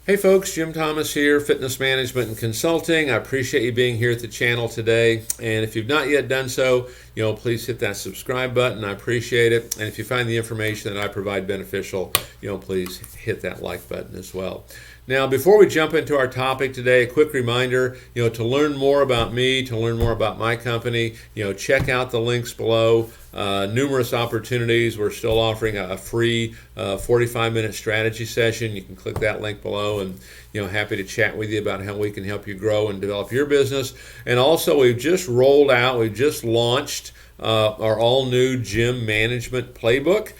Hey folks, Jim Thomas here, Fitness Management and Consulting. I appreciate you being here at the channel today. And if you've not yet done so, please hit that subscribe button. I appreciate it. And if you find the information that I provide beneficial, please hit that like button as well. Now, before we jump into our topic today, a quick reminder, to learn more about me, to learn more about my company, check out the links below. Numerous opportunities. We're still offering a free 45-minute strategy session. You can click that link below, and happy to chat with you about how we can help you grow and develop your business. And also, we've just launched our all-new gym management playbook.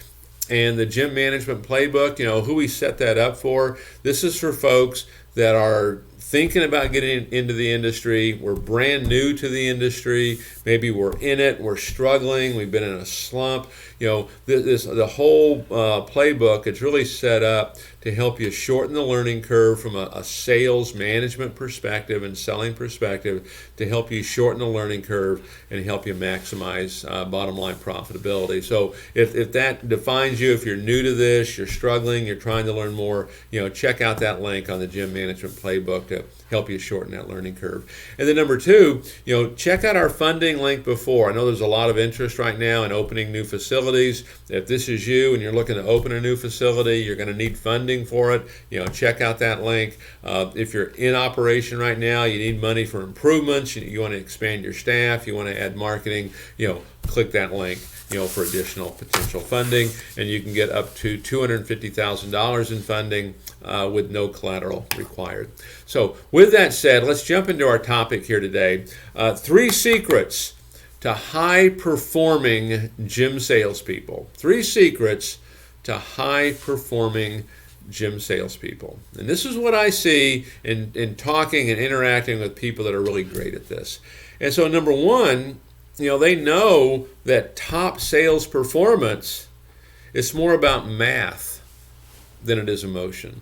And the gym management playbook, who we set that up for, this is for folks that are thinking about getting into the industry. We're brand new to the industry. Maybe we're in it, we're struggling, we've been in a slump. The whole playbook, it's really set up to help you shorten the learning curve from a sales management perspective and selling perspective, to help you shorten the learning curve and help you maximize bottom line profitability. So if that defines you, if you're new to this, you're struggling, you're trying to learn more, check out that link on the gym management playbook to help you shorten that learning curve. And then number two, check out our funding link before. I know there's a lot of interest right now in opening new facilities. If this is you and you're looking to open a new facility, you're going to need funding for it. Check out that link. If you're in operation right now, you need money for improvements, you want to expand your staff, you want to add marketing, click that link for additional potential funding, and you can get up to $250,000 in funding with no collateral required. So with that said, let's jump into our topic here today. 3 secrets to high-performing gym salespeople. 3 secrets to high-performing gym salespeople. And this is what I see in talking and interacting with people that are really great at this. And so number one, they know that top sales performance is more about math than it is emotion.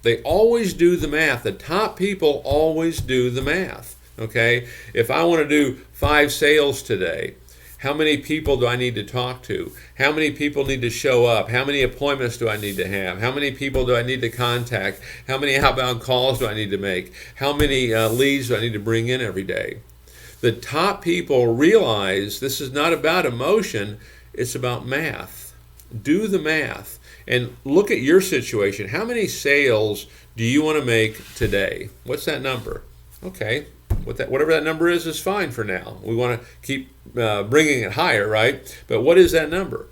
They always do the math. The top people always do the math. Okay? If I want to do 5 sales today, how many people do I need to talk to? How many people need to show up? How many appointments do I need to have? How many people do I need to contact? How many outbound calls do I need to make? How many leads do I need to bring in every day? The top people realize this is not about emotion, it's about math. Do the math and look at your situation. How many sales do you want to make today? What's that number? Okay, whatever that number is fine for now. We want to keep bringing it higher, right? But what is that number?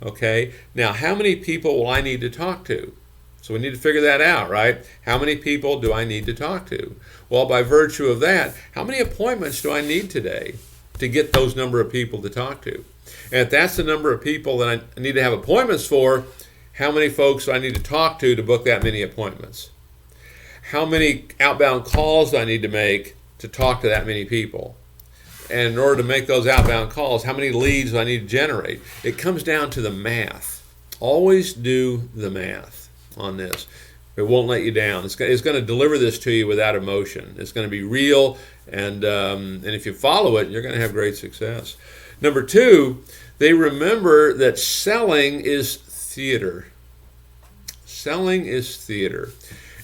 Okay, now how many people will I need to talk to? So we need to figure that out, right? How many people do I need to talk to? Well, by virtue of that, how many appointments do I need today to get those number of people to talk to? And if that's the number of people that I need to have appointments for, how many folks do I need to talk to book that many appointments? How many outbound calls do I need to make to talk to that many people? And in order to make those outbound calls, how many leads do I need to generate? It comes down to the math. Always do the math on this. It won't let you down. It's going to deliver this to you without emotion. It's going to be real, and if you follow it, you're going to have great success. Number 2, they remember that selling is theater. Selling is theater.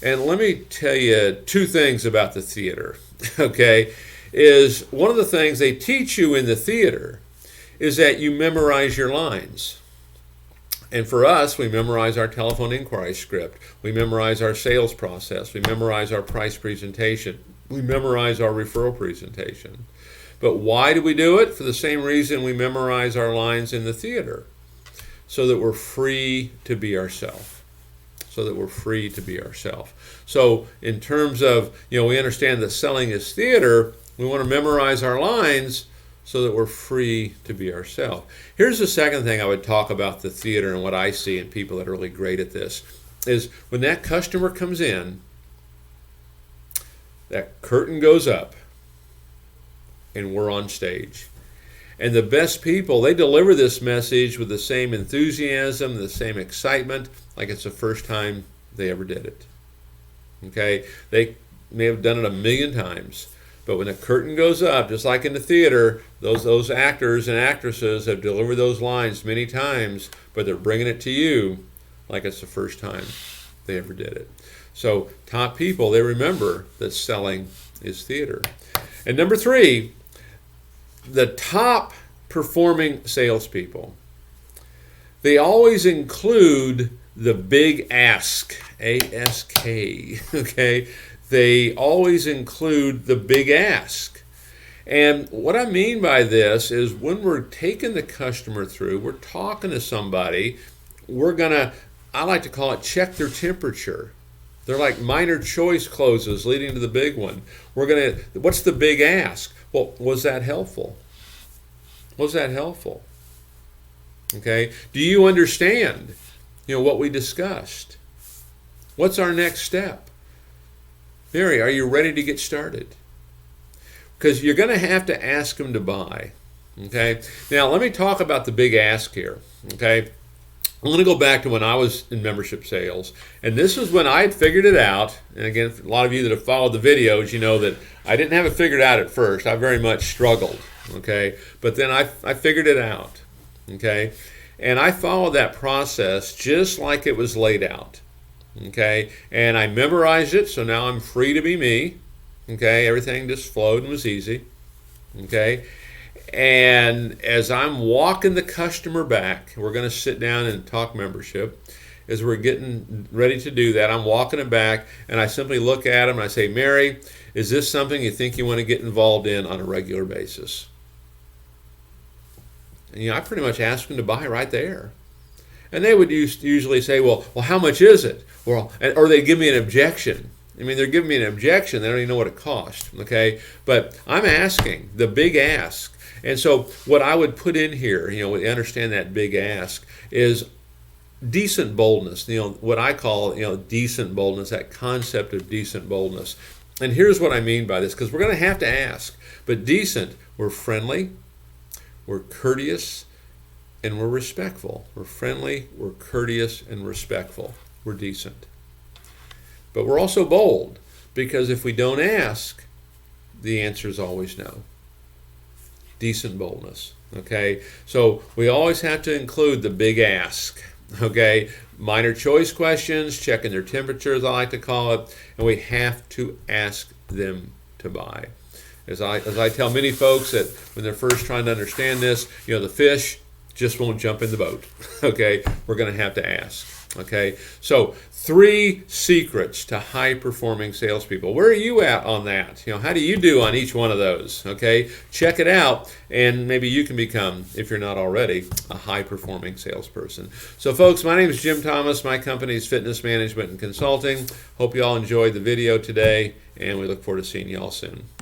And let me tell you 2 things about the theater, okay? Is one of the things they teach you in the theater is that you memorize your lines. And for us, we memorize our telephone inquiry script. We memorize our sales process. We memorize our price presentation. We memorize our referral presentation. But why do we do it? For the same reason we memorize our lines in the theater, so that we're free to be ourselves. So that we're free to be ourselves. So in terms of, we understand that selling is theater, we want to memorize our lines so that we're free to be ourselves. Here's the second thing I would talk about the theater and what I see in people that are really great at this, is when that customer comes in, that curtain goes up and we're on stage. And the best people, they deliver this message with the same enthusiasm, the same excitement, like it's the first time they ever did it. Okay? They may have done it 1,000,000 times. But when the curtain goes up, just like in the theater, those actors and actresses have delivered those lines many times, but they're bringing it to you like it's the first time. they ever did it. So top people, they remember that selling is theater. And number 3, the top performing salespeople, they always include the big ask, A-S-K, okay? They always include the big ask. And what I mean by this is when we're taking the customer through, we're talking to somebody, we're gonna, I like to call it check their temperature. They're like minor choice closes leading to the big one. We're gonna, what's the big ask? Well, was that helpful? Was that helpful? Okay, do you understand, what we discussed? What's our next step? Mary, are you ready to get started? Because you're going to have to ask them to buy. Okay, now let me talk about the big ask here. Okay, I'm going to go back to when I was in membership sales, and this is when I had figured it out. And again, a lot of you that have followed the videos, you know that I didn't have it figured out at first. I very much struggled. Okay, but then I figured it out. Okay, and I followed that process just like it was laid out. Okay, and I memorized it, so now I'm free to be me. Okay, everything just flowed and was easy. Okay, and as I'm walking the customer back, we're going to sit down and talk membership. As we're getting ready to do that, I'm walking them back, and I simply look at them and I say, Mary, is this something you think you want to get involved in on a regular basis? And, I pretty much ask them to buy right there. And they would usually say, well, how much is it? Or they give me an objection. I mean, they're giving me an objection. They don't even know what it cost. Okay, but I'm asking the big ask. And so what I would put in here, understand that big ask is decent boldness. What I call, decent boldness. That concept of decent boldness. And here's what I mean by this, because we're going to have to ask. But decent, we're friendly, we're courteous, and we're respectful. We're friendly, we're courteous, and respectful. We're decent. But we're also bold, because if we don't ask, the answer is always no. Decent boldness. Okay? So we always have to include the big ask. Okay? Minor choice questions, checking their temperatures, I like to call it, and we have to ask them to buy. As I tell many folks that when they're first trying to understand this, the fish just won't jump in the boat. Okay, we're going to have to ask. Okay, so 3 secrets to high-performing salespeople. Where are you at on that? How do you do on each one of those? Okay, check it out, and maybe you can become, if you're not already, a high-performing salesperson. So, folks, my name is Jim Thomas. My company is Fitness Management and Consulting. Hope you all enjoyed the video today, and we look forward to seeing you all soon.